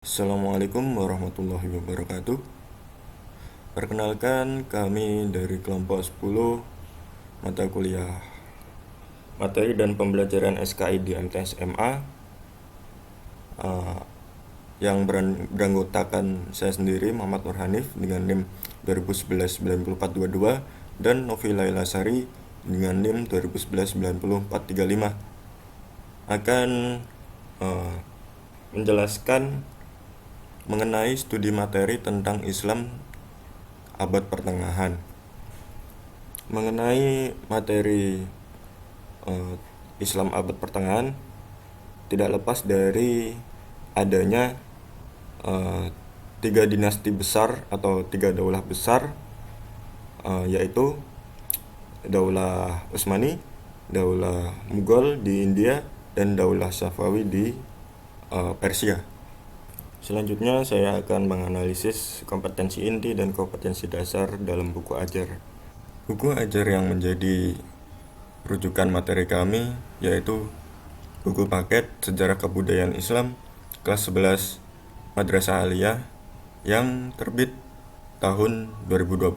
Assalamualaikum warahmatullahi wabarakatuh. Perkenalkan, kami dari kelompok 10 mata kuliah materi dan pembelajaran SKI di MTS MA yang beranggotakan saya sendiri Muhammad Nur Hanif dengan NIM 2011-9422 dan Novi Laila Sari dengan NIM 2011-9435 akan menjelaskan mengenai studi materi tentang Islam abad pertengahan. Mengenai materi Islam abad pertengahan, tidak lepas dari adanya 3 dinasti besar atau 3 daulah besar, yaitu Daulah Utsmani, Daulah Mughal di India, dan Daulah Safawi di Persia. Selanjutnya saya akan menganalisis kompetensi inti dan kompetensi dasar dalam buku ajar. Buku ajar yang menjadi rujukan materi kami yaitu buku paket Sejarah Kebudayaan Islam kelas 11 Madrasah Aliyah yang terbit tahun 2020,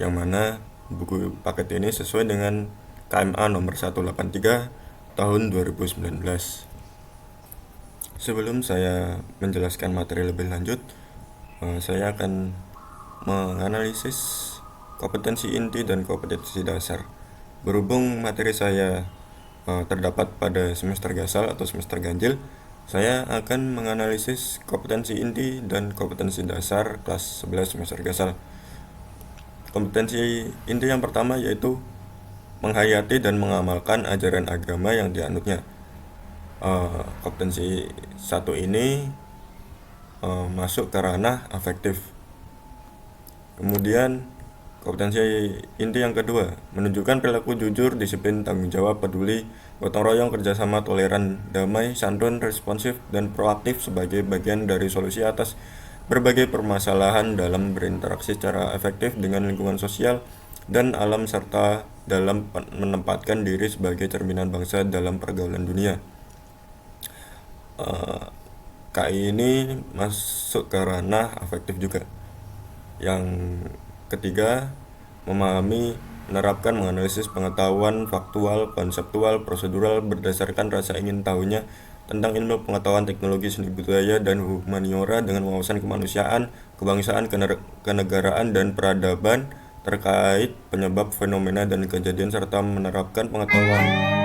yang mana buku paket ini sesuai dengan KMA nomor 183 tahun 2019. Sebelum saya menjelaskan materi lebih lanjut, saya akan menganalisis kompetensi inti dan kompetensi dasar. Berhubung materi saya terdapat pada semester gasal atau semester ganjil, saya akan menganalisis kompetensi inti dan kompetensi dasar kelas 11 semester gasal. Kompetensi inti yang pertama yaitu menghayati dan mengamalkan ajaran agama yang dianutnya. Kompetensi satu ini masuk ke ranah afektif. Kemudian kompetensi inti yang kedua, menunjukkan perilaku jujur, disiplin, tanggung jawab, peduli, gotong royong, kerjasama, toleran, damai, santun, responsif, dan proaktif sebagai bagian dari solusi atas berbagai permasalahan dalam berinteraksi secara efektif dengan lingkungan sosial dan alam serta dalam menempatkan diri sebagai cerminan bangsa dalam pergaulan dunia. KI ini masuk ke ranah afektif juga. Yang ketiga, memahami, menerapkan, menganalisis pengetahuan faktual, konseptual, prosedural berdasarkan rasa ingin tahunya tentang ilmu pengetahuan, teknologi, seni budaya, dan humaniora dengan wawasan kemanusiaan, kebangsaan, kenegaraan, dan peradaban terkait penyebab fenomena dan kejadian, serta menerapkan pengetahuan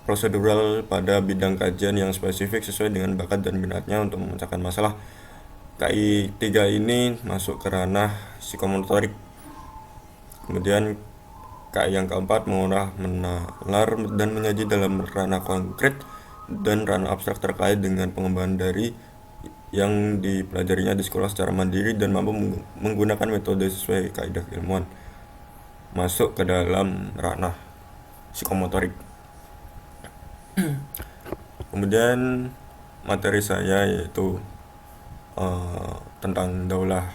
prosedural pada bidang kajian yang spesifik sesuai dengan bakat dan minatnya untuk memecahkan masalah. KI 3 ini masuk ke ranah psikomotorik. Kemudian KI yang keempat, mengolah, menalar, dan menyaji dalam ranah konkret dan ranah abstrak terkait dengan pengembangan dari yang dipelajarinya di sekolah secara mandiri dan mampu menggunakan metode sesuai kaidah ilmuwan. Masuk ke dalam ranah psikomotorik. Kemudian materi saya yaitu tentang Daulah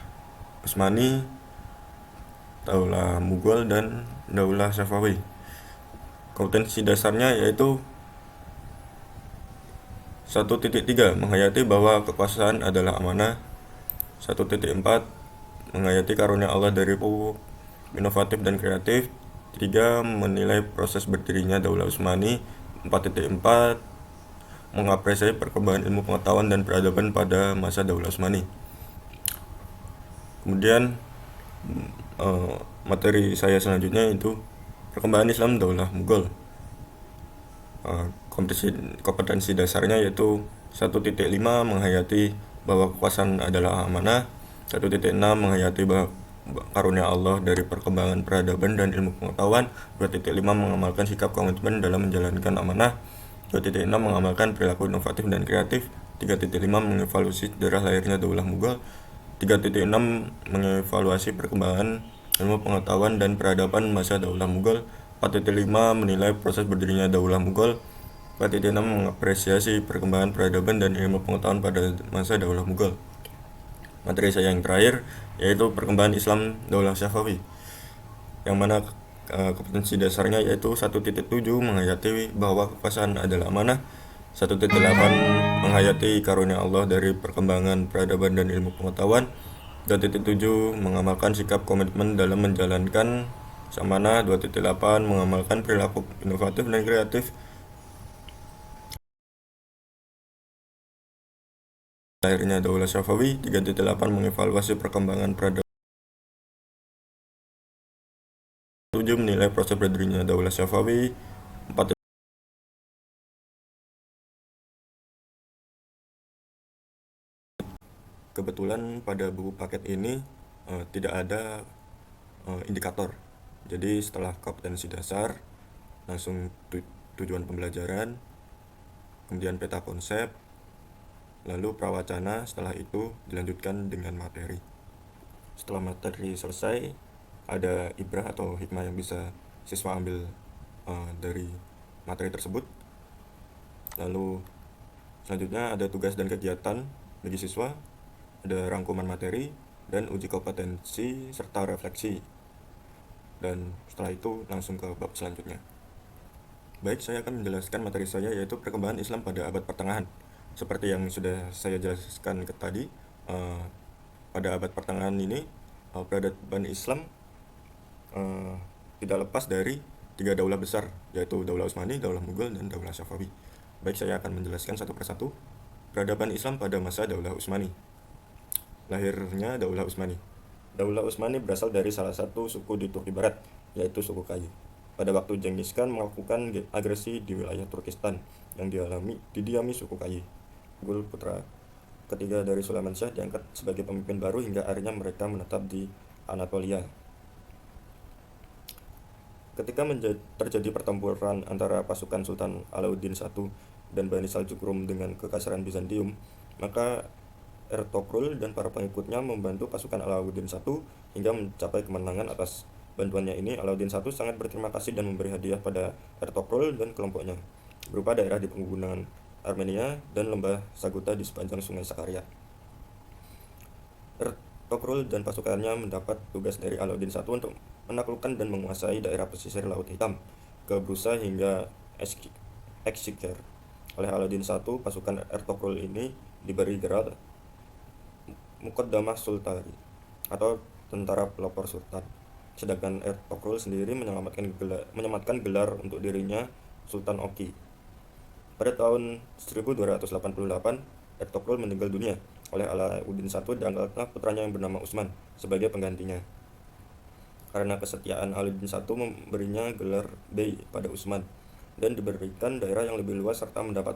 Utsmani, Daulah Mughal, dan Daulah Safawi. Kompetensi dasarnya yaitu 1.3, menghayati bahwa kekuasaan adalah amanah. 1.4, menghayati karunia Allah dari inovatif dan kreatif. 3, menilai proses berdirinya Daulah Utsmani. 4.4, mengapresiasi perkembangan ilmu pengetahuan dan peradaban pada masa Daulah Utsmani. Kemudian materi saya selanjutnya itu perkembangan Islam Daulah Mughal. Kompetensi dasarnya yaitu 1.5, menghayati bahwa kekuasaan adalah amanah. 1.6, menghayati bahwa karunia Allah dari perkembangan peradaban dan ilmu pengetahuan. 2.5, mengamalkan sikap komitmen dalam menjalankan amanah. 2.6, mengamalkan perilaku inovatif dan kreatif. 3.5, mengevaluasi sejarah lahirnya Daulah Mughal. 3.6, mengevaluasi perkembangan ilmu pengetahuan dan peradaban masa Daulah Mughal. 4.5, menilai proses berdirinya Daulah Mughal. 4.6, mengapresiasi perkembangan peradaban dan ilmu pengetahuan pada masa Daulah Mughal. Materi saya yang terakhir yaitu perkembangan Islam Daulah Safawi, yang mana kompetensi dasarnya yaitu 1.7, menghayati bahwa kekuasaan adalah amanah. 1.8 menghayati karunia Allah dari perkembangan peradaban dan ilmu pengetahuan. 2.7 mengamalkan sikap komitmen dalam menjalankan amanah. 2.8 mengamalkan perilaku inovatif dan kreatif. Akhirnya Daulah Syafawi. 3.8 mengevaluasi perkembangan peradaban. 7 menilai proses berdirinya Daulah Syafawi. 4 kebetulan pada buku paket ini tidak ada indikator. Jadi setelah kompetensi dasar langsung tujuan pembelajaran, kemudian peta konsep, lalu prawacana. Setelah itu dilanjutkan dengan materi. Setelah materi selesai, ada ibrah atau hikmah yang bisa siswa ambil dari materi tersebut. Lalu selanjutnya ada tugas dan kegiatan bagi siswa, ada rangkuman materi, dan uji kompetensi serta refleksi. Dan setelah itu langsung ke bab selanjutnya. Baik, saya akan menjelaskan materi saya, yaitu perkembangan Islam pada abad pertengahan. Seperti yang sudah saya jelaskan tadi, pada abad pertengahan ini peradaban Islam tidak lepas dari 3 daulah besar, yaitu Daulah Utsmani, Daulah Mughal, dan Daulah Syafawi. Baik, saya akan menjelaskan satu persatu. Peradaban Islam pada masa Daulah Utsmani. Lahirnya Daulah Utsmani. Daulah Utsmani berasal dari salah satu suku di Turki Barat, yaitu suku Kayi. Pada waktu Genghis Khan melakukan agresi di wilayah Turkistan yang didiami suku Kayi. Gul, putra ketiga dari Sulaiman Shah, diangkat sebagai pemimpin baru hingga akhirnya mereka menetap di Anatolia. Ketika terjadi pertempuran antara pasukan Sultan Alauddin I dan Bani Saljuqrum dengan kekaisaran Bizantium, maka Ertugrul dan para pengikutnya membantu pasukan Alauddin I hingga mencapai kemenangan. Atas bantuannya ini, Alauddin I sangat berterima kasih dan memberi hadiah pada Ertugrul dan kelompoknya, berupa daerah di pegunungan Armenia dan lembah Saguta di sepanjang sungai Sakarya. Ertugrul dan pasukannya mendapat tugas dari Alauddin I untuk menaklukkan dan menguasai daerah pesisir Laut Hitam, ke Brusa hingga Eskişehir. Oleh Alauddin I, pasukan Ertugrul ini diberi gelar Muqaddamah Sultani atau tentara pelopor sultan. Sedangkan Ertugrul sendiri menyematkan gelar untuk dirinya Sultan Oki. Pada tahun 1288, Ertugrul meninggal dunia. Oleh Alauddin I diangkatlah putranya yang bernama Utsman sebagai penggantinya. Karena kesetiaan, Alauddin I memberinya gelar Bey pada Utsman dan diberikan daerah yang lebih luas serta dapat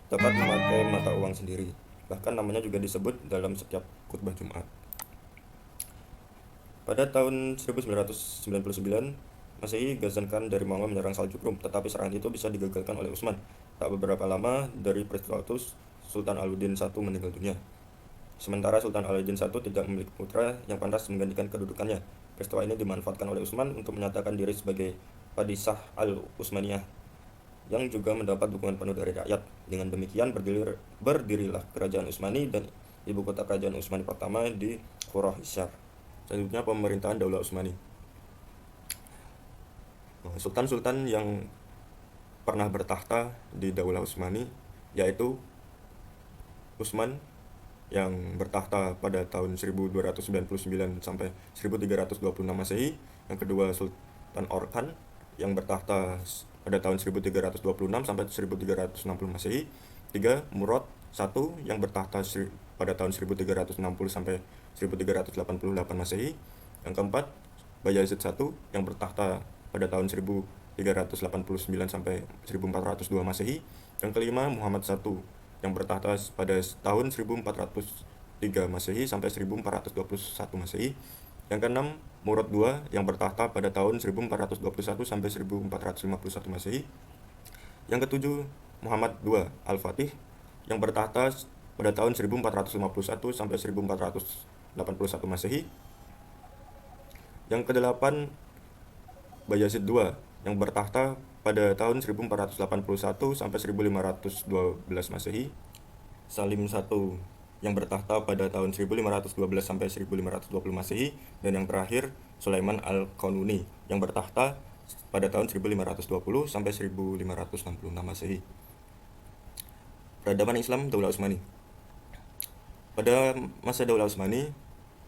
memakai mata uang sendiri. Bahkan namanya juga disebut dalam setiap khutbah Jumat. Pada tahun 1999 Masehi, Ghazan Khan dari Mongol menyerang Saljuqrum, tetapi serangan itu bisa digagalkan oleh Utsman. Tak beberapa lama dari peristiwa itu, Sultan Alauddin I meninggal dunia. Sementara Sultan Alauddin I tidak memiliki putra yang pantas menggantikan kedudukannya. Peristiwa ini dimanfaatkan oleh Utsman untuk menyatakan diri sebagai Padishah al-Utsmaniyah, yang juga mendapat dukungan penuh dari rakyat. Dengan demikian berdirilah Kerajaan Utsmani dan ibu kota Kerajaan Utsmani pertama di Khurasyar. Selanjutnya pemerintahan Daulah Utsmani. Sultan-sultan yang pernah bertahta di Daulah Utsmani yaitu Utsman yang bertahta pada tahun 1299 sampai 1326 Masehi. Yang kedua Sultan Orkan yang bertahta pada tahun 1326 sampai 1360 Masehi. 3. Murad I yang bertahta pada tahun 1360 sampai 1388 Masehi. Yang keempat, Bayazid I yang bertahta pada tahun 1389 sampai 1402 Masehi. Yang kelima, Muhammad I yang bertahta pada tahun 1403 Masehi sampai 1421 Masehi. Yang keenam, Murad II yang bertahta pada tahun 1421 sampai 1451 Masehi. Yang ketujuh, Muhammad II Al-Fatih yang bertahta pada tahun 1451 sampai 1481 Masehi. Yang kedelapan, Bayazid II yang bertahta pada tahun 1481 sampai 1512 Masehi. Salim I yang bertahta pada tahun 1512 sampai 1520 Masehi. Dan yang terakhir, Sulaiman Al-Qanuni yang bertahta pada tahun 1520 sampai 1566 Masehi. Peradaban Islam Daulah Utsmani. Pada masa Daulah Utsmani,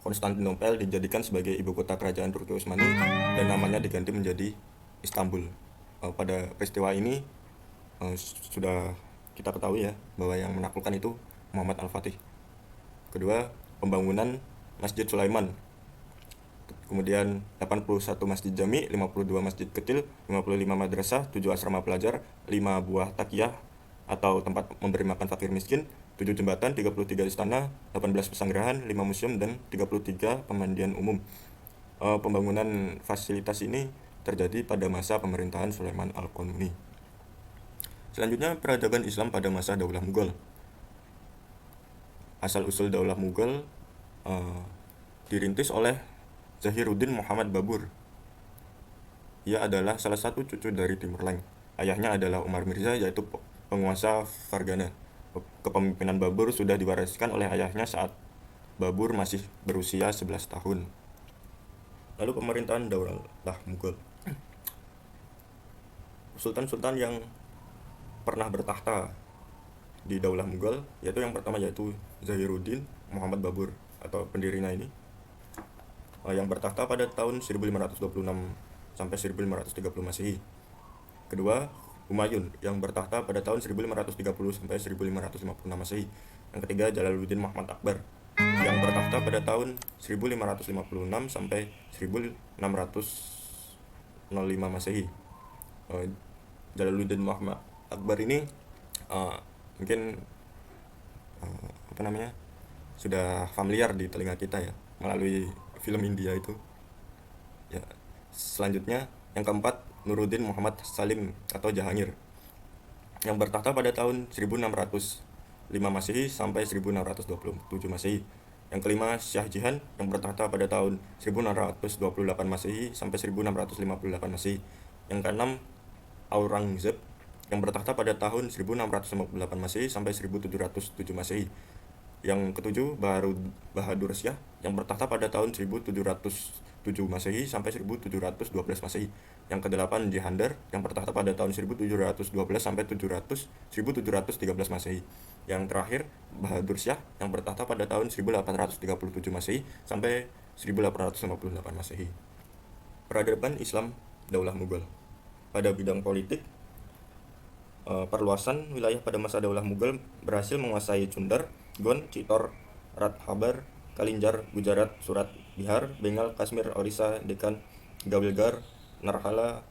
Konstantinopel dijadikan sebagai ibu kota kerajaan Turki Utsmani dan namanya diganti menjadi Istanbul. Pada peristiwa ini sudah kita ketahui ya bahwa yang menaklukkan itu Muhammad Al-Fatih. Kedua, pembangunan Masjid Sulaiman. Kemudian 81 masjid jami, 52 masjid kecil, 55 madrasah, 7 asrama pelajar, 5 buah takiyah atau tempat memberi makan fakir miskin, 7 jembatan, 33 istana, 18 pesanggerahan, 5 museum, dan 33 pemandian umum. Pembangunan fasilitas ini terjadi pada masa pemerintahan Sulaiman Al-Qanuni. Selanjutnya, peradaban Islam pada masa Daulah Mughal. Asal-usul Daulah Mughal dirintis oleh Zahiruddin Muhammad Babur. Ia adalah salah satu cucu dari Timur Leng. Ayahnya adalah Umar Mirza, yaitu penguasa Fargana. Kepemimpinan Babur sudah diwariskan oleh ayahnya saat Babur masih berusia 11 tahun. Lalu pemerintahan Daulah Mughal. Sultan-sultan yang pernah bertahta di Daulah Mughal, yaitu yang pertama yaitu Zahiruddin Muhammad Babur atau pendirinya ini, yang bertahta pada tahun 1526 sampai 1530 Masehi. Kedua, Humayun yang bertahta pada tahun 1530 sampai 1556 Masehi. Yang ketiga, Jalaluddin Muhammad Akbar yang bertahta pada tahun 1556 sampai 1605 Masehi. Jalaluddin Muhammad Akbar ini mungkin sudah familiar di telinga kita ya melalui film India itu. Ya, selanjutnya yang keempat, Nuruddin Muhammad Salim atau Jahangir yang bertahta pada tahun 1605 Masehi sampai 1627 Masehi. Yang kelima, Shah Jahan yang bertahta pada tahun 1628 Masehi sampai 1658 Masehi. Yang keenam, Aurangzeb yang bertahta pada tahun 1658 Masehi sampai 1707 Masehi. Yang ketujuh, Bahadur Shah yang bertahta pada tahun 1707 Masehi sampai 1712 Masehi. Yang kedelapan, Jehandar yang bertahta pada tahun 1712 sampai 1713 Masehi. Yang terakhir, Bahadur Shah yang bertahta pada tahun 1837 Masehi sampai 1858 Masehi. Peradaban Islam Daulah Mughal. Pada bidang politik, perluasan wilayah pada masa Daulah Mughal berhasil menguasai Chundar, Gond, Chitor, Radhabar, Kalinjar, Gujarat, Surat, Bihar, Bengal, Kashmir, Orissa, Deccan, Gawilgar, Narhala,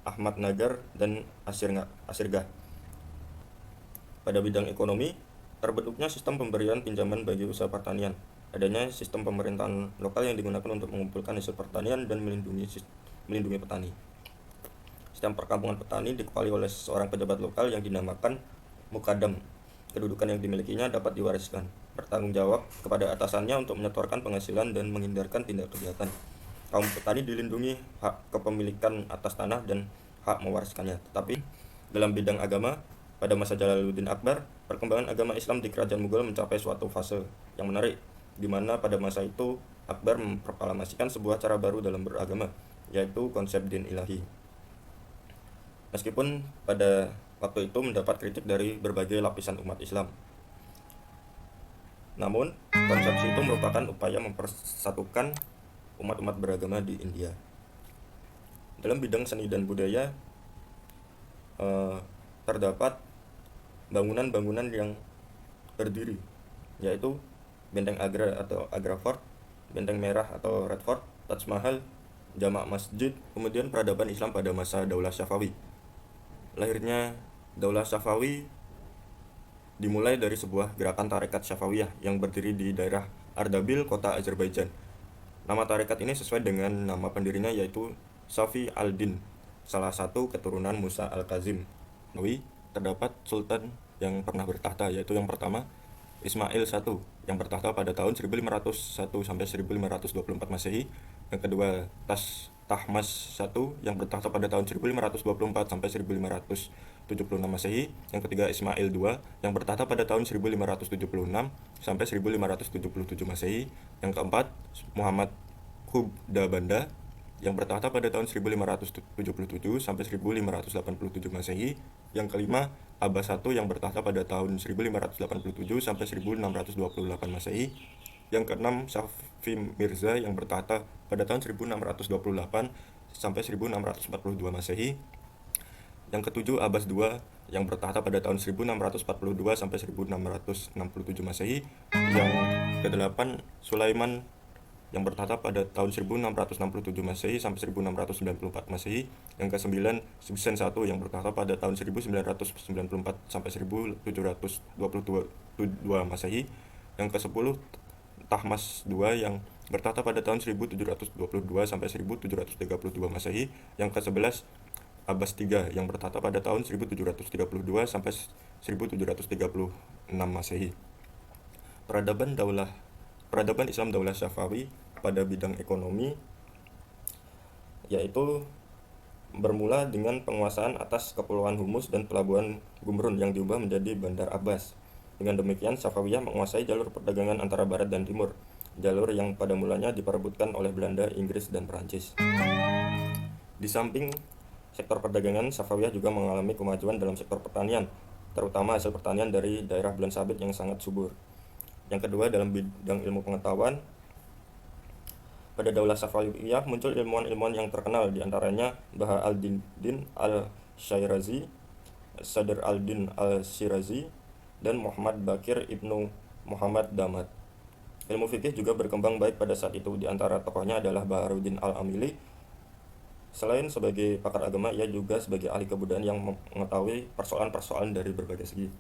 Ahmadnagar, dan Asirgah. Pada bidang ekonomi, terbentuknya sistem pemberian pinjaman bagi usaha pertanian. Adanya sistem pemerintahan lokal yang digunakan untuk mengumpulkan hasil pertanian dan melindungi petani. Sistem perkampungan petani dikepalai oleh seorang pejabat lokal yang dinamakan Mukadam. Kedudukan yang dimilikinya dapat diwariskan, bertanggung jawab kepada atasannya untuk menyetorkan penghasilan dan menghindarkan tindak kejahatan. Kaum petani dilindungi hak kepemilikan atas tanah dan hak mewariskannya. Tetapi dalam bidang agama, pada masa Jalaluddin Akbar, perkembangan agama Islam di kerajaan Mughal mencapai suatu fase yang menarik, di mana pada masa itu Akbar memproklamasikan sebuah cara baru dalam beragama, yaitu konsep din ilahi. Meskipun pada waktu itu mendapat kritik dari berbagai lapisan umat Islam, namun konsepsi itu merupakan upaya mempersatukan umat-umat beragama di India. Dalam bidang seni dan budaya, terdapat bangunan-bangunan yang berdiri, yaitu Benteng Agra atau Agra Fort, Benteng Merah atau Red Fort, Taj Mahal, Jamak Masjid. Kemudian peradaban Islam pada masa Daulah Safawi. Lahirnya Daulah Safawi dimulai dari sebuah gerakan tarekat Safawiyah yang berdiri di daerah Ardabil, kota Azerbaijan. Nama tarekat ini sesuai dengan nama pendirinya, yaitu Safi al-Din, salah satu keturunan Musa al-Kazim. Terdapat sultan yang pernah bertahta, yaitu yang pertama Ismail I yang bertahta pada tahun 1501 sampai 1524 Masehi. Yang kedua, Tahmas I yang bertahta pada tahun 1524 sampai 1576 Masehi. Yang ketiga, Ismail II yang bertahta pada tahun 1576 sampai 1577 Masehi. Yang keempat, Muhammad Hubdabanda yang bertahta pada tahun 1577 sampai 1587 Masehi. Yang kelima, Abbas I yang bertahta pada tahun 1587 sampai 1628 Masehi. Yang keenam, Safi Mirza yang bertahta pada tahun 1628 sampai 1642 Masehi. Yang ketujuh, Abbas II yang bertahta pada tahun 1642 sampai 1667 Masehi. Yang kedelapan, Sulaiman yang bertahta pada tahun 1667 Masehi sampai 1694 Masehi. Yang kesembilan, Subsen I yang bertahta pada tahun 1994 sampai 1722 Masehi. Yang kesepuluh, Tahmas II yang bertahta pada tahun 1722 sampai 1732 Masehi. Yang kesebelas, Abbas III yang bertahta pada tahun 1732 sampai 1736 Masehi. Peradaban Islam Daulah Syafawi pada bidang ekonomi yaitu bermula dengan penguasaan atas Kepulauan Humus dan Pelabuhan Gumrun yang diubah menjadi Bandar Abbas. Dengan demikian, Safawiyah menguasai jalur perdagangan antara barat dan timur, jalur yang pada mulanya diperebutkan oleh Belanda, Inggris, dan Perancis. Di samping sektor perdagangan, Safawiyah juga mengalami kemajuan dalam sektor pertanian, terutama hasil pertanian dari daerah bulan sabit yang sangat subur. Yang kedua, dalam bidang ilmu pengetahuan, pada Daulah Safawiyah muncul ilmuwan-ilmuwan yang terkenal, diantaranya Baha al-Din al-Syairazi, Sadr al-Din al-Shirazi, dan Muhammad Bakir ibnu Muhammad Damad. Ilmu fikih juga berkembang baik pada saat itu, diantara tokohnya adalah Baharuddin al-Amili. Selain sebagai pakar agama, ia juga sebagai ahli kebudayaan yang mengetahui persoalan-persoalan dari berbagai segi.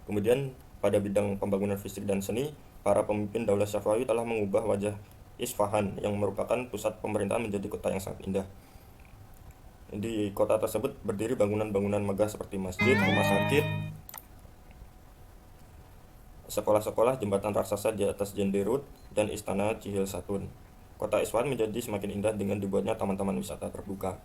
Kemudian pada bidang pembangunan fisik dan seni, para pemimpin Daulah Syafawi telah mengubah wajah Isfahan yang merupakan pusat pemerintahan menjadi kota yang sangat indah. Di kota tersebut berdiri bangunan-bangunan megah seperti masjid, rumah sakit, sekolah-sekolah, jembatan raksasa di atas Jenderut, dan istana Cihil Satun. Kota Isfahan menjadi semakin indah dengan dibuatnya taman-taman wisata terbuka.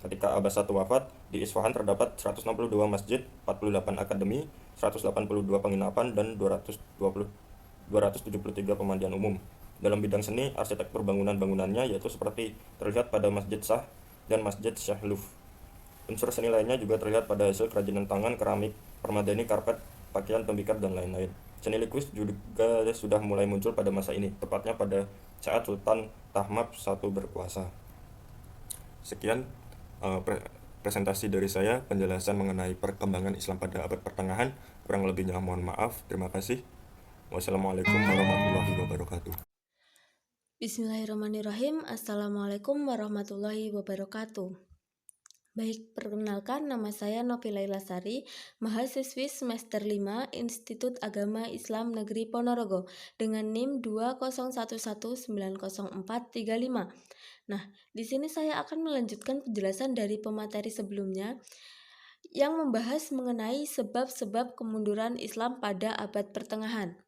Ketika Abbas I wafat, di Isfahan terdapat 162 masjid, 48 akademi, 182 penginapan, dan 273 pemandian umum. Dalam bidang seni, arsitektur bangunan-bangunannya yaitu seperti terlihat pada Masjid Shah dan Masjid Syahluf. Unsur seni lainnya juga terlihat pada hasil kerajinan tangan, keramik, permadani, karpet, pakaian pemikat, dan lain-lain. Seni lukis juga sudah mulai muncul pada masa ini, tepatnya pada saat Sultan Tahmab I berkuasa. Sekian presentasi dari saya, penjelasan mengenai perkembangan Islam pada abad pertengahan. Kurang lebihnya mohon maaf. Terima kasih. Wassalamualaikum warahmatullahi wabarakatuh. Bismillahirrahmanirrahim. Assalamualaikum warahmatullahi wabarakatuh. Baik, perkenalkan nama saya Novi Laila Sari, mahasiswi semester 5 Institut Agama Islam Negeri Ponorogo dengan NIM 201190435. Nah, di sini saya akan melanjutkan penjelasan dari pemateri sebelumnya yang membahas mengenai sebab-sebab kemunduran Islam pada abad pertengahan.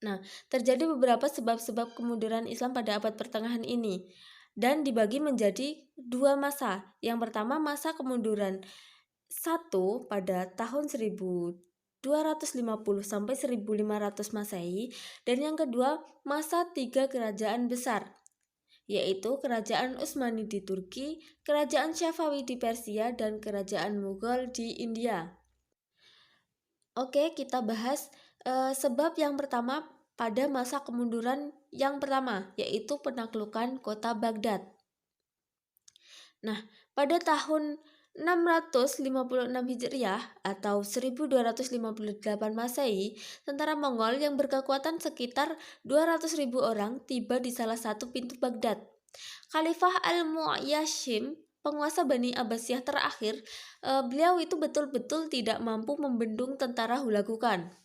Nah, terjadi beberapa sebab-sebab kemunduran Islam pada abad pertengahan ini dan dibagi menjadi dua masa. Yang pertama, masa kemunduran 1 pada tahun 1250 sampai 1500 Masehi, dan yang kedua, masa 3 kerajaan besar, yaitu Kerajaan Utsmani di Turki, Kerajaan Syafawi di Persia, dan Kerajaan Mughal di India. Oke, kita bahas sebab yang pertama pada masa kemunduran yang pertama, yaitu penaklukan kota Baghdad. Nah, pada tahun 656 Hijriah atau 1258 Masehi, tentara Mongol yang berkekuatan sekitar 200.000 orang tiba di salah satu pintu Baghdad. Khalifah Al-Mu'tasim, penguasa Bani Abbasiyah terakhir, beliau itu betul-betul tidak mampu membendung tentara Hulagukan.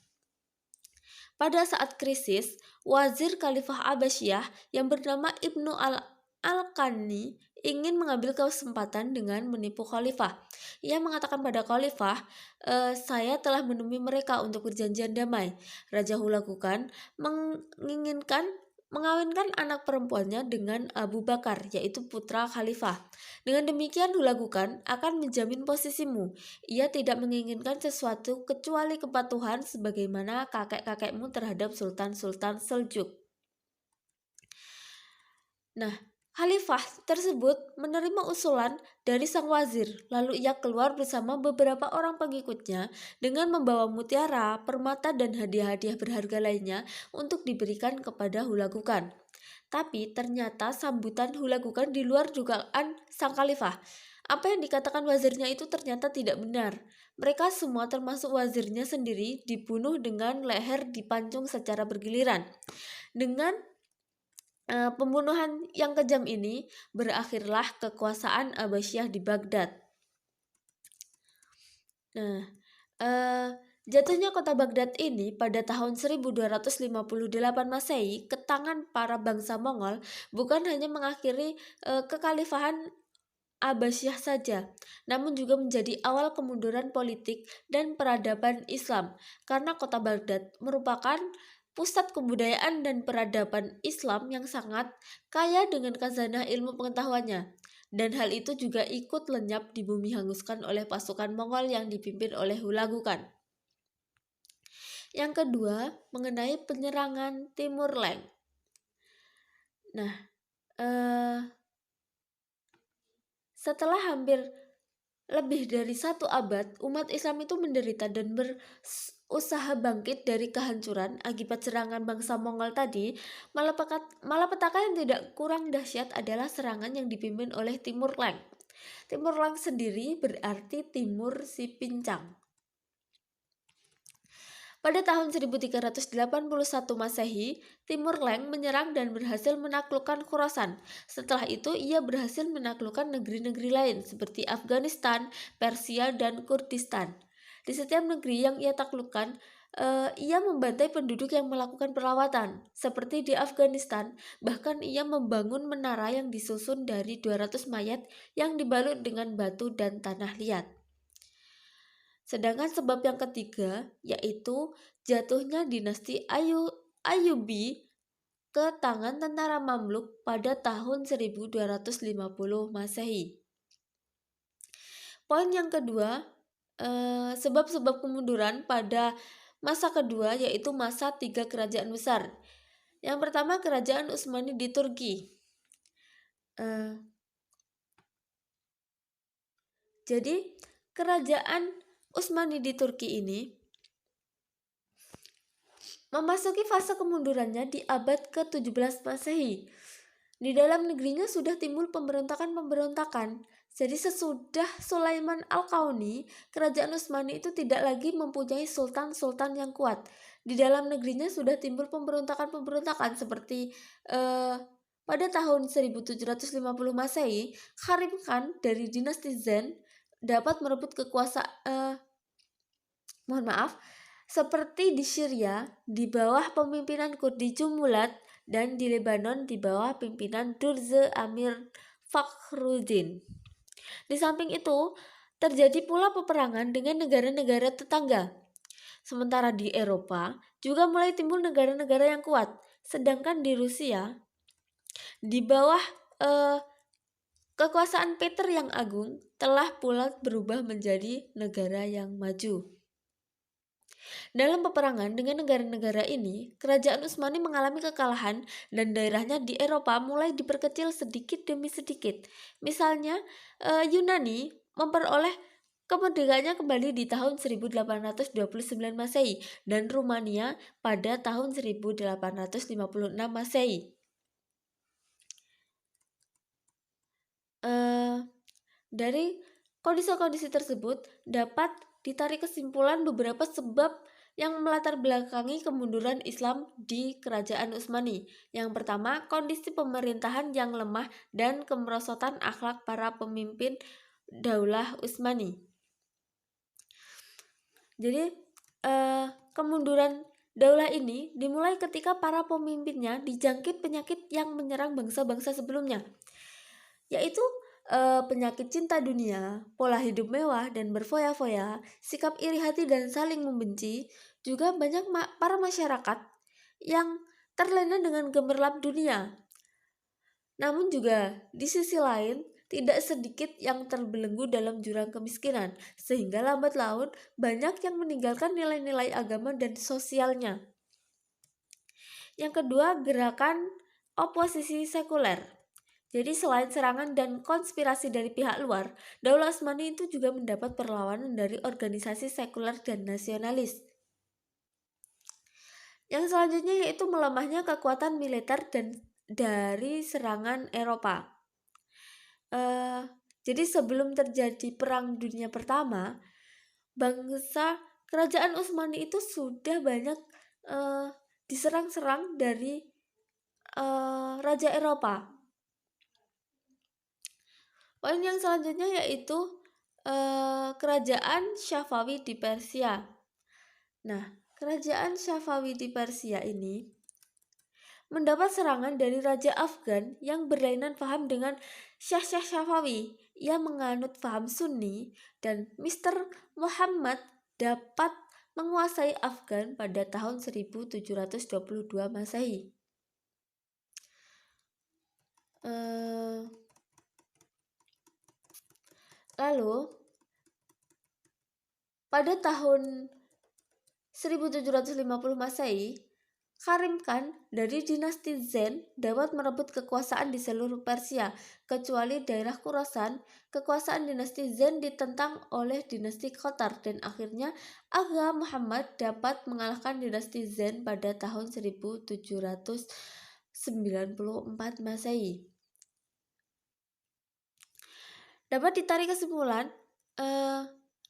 Pada saat krisis, wazir Khalifah Abbasiyah yang bernama Ibnu Al-Qani ingin mengambil kesempatan dengan menipu Khalifah. Ia mengatakan pada Khalifah, saya telah menemui mereka untuk perjanjian damai. Raja Hulagukan menginginkan mengawinkan anak perempuannya dengan Abu Bakar, yaitu putra Khalifah. Dengan demikian Hulagukan akan menjamin posisimu. Ia tidak menginginkan sesuatu kecuali kepatuhan sebagaimana kakek-kakekmu terhadap Sultan-Sultan Seljuk. Nah, Khalifah tersebut menerima usulan dari sang wazir, lalu ia keluar bersama beberapa orang pengikutnya dengan membawa mutiara, permata, dan hadiah-hadiah berharga lainnya untuk diberikan kepada Hulagukan. Tapi ternyata sambutan Hulagukan di luar dugaan sang khalifah. Apa yang dikatakan wazirnya itu ternyata tidak benar. Mereka semua termasuk wazirnya sendiri dibunuh dengan leher dipancung secara bergiliran. Dengan pembunuhan yang kejam ini berakhirlah kekuasaan Abbasiyah di Baghdad. Nah, jatuhnya kota Baghdad ini pada tahun 1258 Masehi ke tangan para bangsa Mongol bukan hanya mengakhiri kekhalifahan Abbasiyah saja, namun juga menjadi awal kemunduran politik dan peradaban Islam, karena kota Baghdad merupakan pusat kebudayaan dan peradaban Islam yang sangat kaya dengan khazanah ilmu pengetahuannya. Dan hal itu juga ikut lenyap di bumi hanguskan oleh pasukan Mongol yang dipimpin oleh Hulagukan. Yang kedua, mengenai penyerangan Timur Leng. Nah, setelah hampir lebih dari 1 abad, umat Islam itu menderita dan berusaha bangkit dari kehancuran akibat serangan bangsa Mongol tadi. Malapetaka yang tidak kurang dahsyat adalah serangan yang dipimpin oleh Timur Leng. Timur Leng sendiri berarti Timur si Pincang. Pada tahun 1381 Masehi, Timur Leng menyerang dan berhasil menaklukkan Khorasan. Setelah itu, ia berhasil menaklukkan negeri-negeri lain seperti Afghanistan, Persia, dan Kurdistan. Di setiap negeri yang ia taklukkan, ia membantai penduduk yang melakukan perlawatan. Seperti di Afghanistan, bahkan ia membangun menara yang disusun dari 200 mayat yang dibalut dengan batu dan tanah liat. Sedangkan sebab yang ketiga yaitu jatuhnya dinasti Ayyubi ke tangan tentara Mamluk pada tahun 1250 Masehi. Poin yang kedua, sebab-sebab kemunduran pada masa kedua yaitu masa 3 kerajaan besar. Yang pertama, kerajaan Utsmani di Turki. Jadi kerajaan Utsmani di Turki ini memasuki fase kemundurannya di abad ke-17 Masehi. Di dalam negerinya sudah timbul pemberontakan-pemberontakan. Jadi sesudah Sulaiman Al-Qauni, kerajaan Utsmani itu tidak lagi mempunyai sultan-sultan yang kuat. Di dalam negerinya sudah timbul pemberontakan-pemberontakan seperti pada tahun 1750 Masehi, Karim Khan dari dinasti Zend dapat merebut kekuasaan seperti di Syria di bawah pemimpinan Kurdi Jumulat dan di Lebanon di bawah pimpinan Durze Amir Fakhruddin. Di samping itu, terjadi pula peperangan dengan negara-negara tetangga. Sementara di Eropa juga mulai timbul negara-negara yang kuat, sedangkan di Rusia di bawah kekuasaan Peter yang Agung telah pula berubah menjadi negara yang maju. Dalam peperangan dengan negara-negara ini, kerajaan Utsmani mengalami kekalahan dan daerahnya di Eropa mulai diperkecil sedikit demi sedikit. Misalnya, Yunani memperoleh kemerdekaannya kembali di tahun 1829 Masehi dan Rumania pada tahun 1856 Masehi. Dari kondisi-kondisi tersebut dapat ditarik kesimpulan beberapa sebab yang melatar belakangi kemunduran Islam di kerajaan Utsmani. Yang pertama, kondisi pemerintahan yang lemah dan kemerosotan akhlak para pemimpin Daulah Utsmani. Jadi, kemunduran daulah ini dimulai ketika para pemimpinnya dijangkit penyakit yang menyerang bangsa-bangsa sebelumnya, yaitu penyakit cinta dunia, pola hidup mewah dan berfoya-foya, sikap iri hati dan saling membenci. Juga banyak para masyarakat yang terlena dengan gemerlap dunia. Namun juga di sisi lain tidak sedikit yang terbelenggu dalam jurang kemiskinan, sehingga lambat laun banyak yang meninggalkan nilai-nilai agama dan sosialnya. Yang kedua, gerakan oposisi sekuler. Jadi selain serangan dan konspirasi dari pihak luar, Daulah Utsmani itu juga mendapat perlawanan dari organisasi sekuler dan nasionalis. Yang selanjutnya yaitu melemahnya kekuatan militer dan dari serangan Eropa. Jadi sebelum terjadi Perang Dunia Pertama, bangsa kerajaan Utsmani itu sudah banyak diserang-serang dari Raja Eropa. Poin yang selanjutnya yaitu kerajaan Syafawi di Persia. Nah, kerajaan Syafawi di Persia ini mendapat serangan dari Raja Afgan yang berlainan paham dengan Syah Syafawi. Ia menganut paham Sunni dan Mr. Muhammad dapat menguasai Afgan pada tahun 1722 Masehi. Lalu pada tahun 1750 Masehi, Karim Khan dari dinasti Zen dapat merebut kekuasaan di seluruh Persia, kecuali daerah Khorasan. Kekuasaan dinasti Zen ditentang oleh dinasti Qatar dan akhirnya Agha Muhammad dapat mengalahkan dinasti Zen pada tahun 1794 Masehi. Dapat ditarik kesimpulan,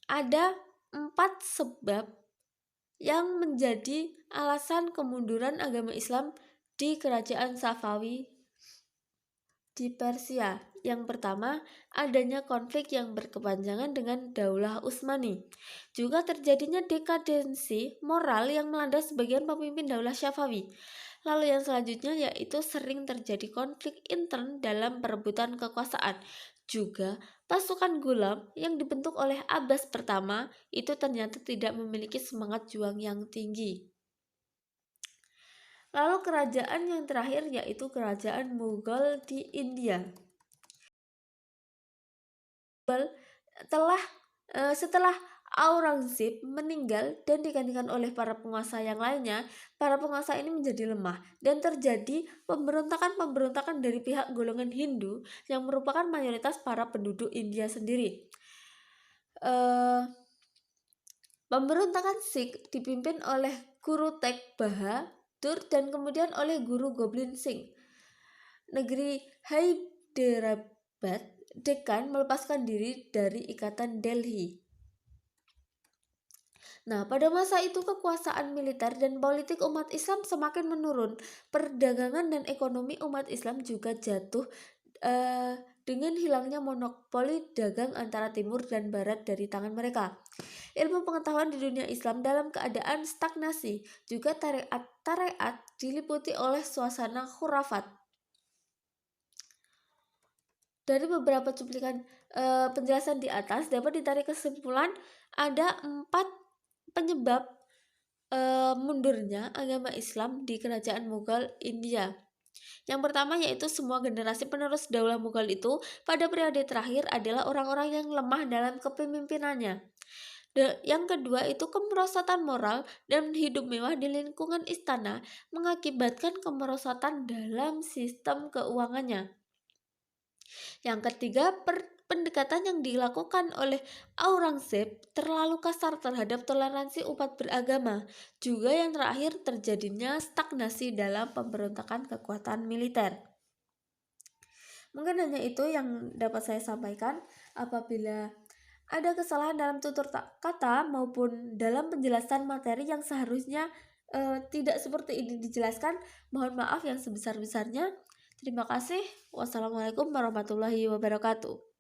ada 4 sebab yang menjadi alasan kemunduran agama Islam di kerajaan Safawi di Persia. Yang pertama, adanya konflik yang berkepanjangan dengan Daulah Utsmani. Juga terjadinya dekadensi moral yang melanda sebagian pemimpin Daulah Syafawi. Lalu yang selanjutnya yaitu sering terjadi konflik intern dalam perebutan kekuasaan. Juga pasukan Gulam yang dibentuk oleh Abbas pertama itu ternyata tidak memiliki semangat juang yang tinggi. Lalu kerajaan yang terakhir yaitu kerajaan Mughal di India. Setelah Aurangzeb meninggal dan digantikan oleh para penguasa yang lainnya, para penguasa ini menjadi lemah dan terjadi pemberontakan dari pihak golongan Hindu yang merupakan mayoritas para penduduk India sendiri. Pemberontakan Sikh dipimpin oleh Guru Tegh Bahadur dan kemudian oleh Guru Gobind Singh. Negeri Hyderabad, Deccan melepaskan diri dari ikatan Delhi. Nah, pada masa itu kekuasaan militer dan politik umat Islam semakin menurun. Perdagangan dan ekonomi umat Islam juga jatuh dengan hilangnya monopoli dagang antara timur dan barat dari tangan mereka. Ilmu pengetahuan di dunia Islam dalam keadaan stagnasi. Juga tarekat diliputi oleh suasana khurafat. Dari beberapa cuplikan penjelasan di atas dapat ditarik kesimpulan ada 4 penyebab mundurnya agama Islam di kerajaan Mughal India. Yang pertama yaitu semua generasi penerus Daulah Mughal itu pada periode terakhir adalah orang-orang yang lemah dalam kepemimpinannya. Yang kedua itu kemerosotan moral dan hidup mewah di lingkungan istana mengakibatkan kemerosotan dalam sistem keuangannya. Yang ketiga, pendekatan yang dilakukan oleh Aurangzeb terlalu kasar terhadap toleransi umat beragama. Juga yang terakhir, terjadinya stagnasi dalam pemberontakan kekuatan militer. Mungkin hanya itu yang dapat saya sampaikan. Apabila ada kesalahan dalam tutur kata maupun dalam penjelasan materi yang seharusnya tidak seperti ini dijelaskan, mohon maaf yang sebesar-besarnya. Terima kasih. Wassalamualaikum warahmatullahi wabarakatuh.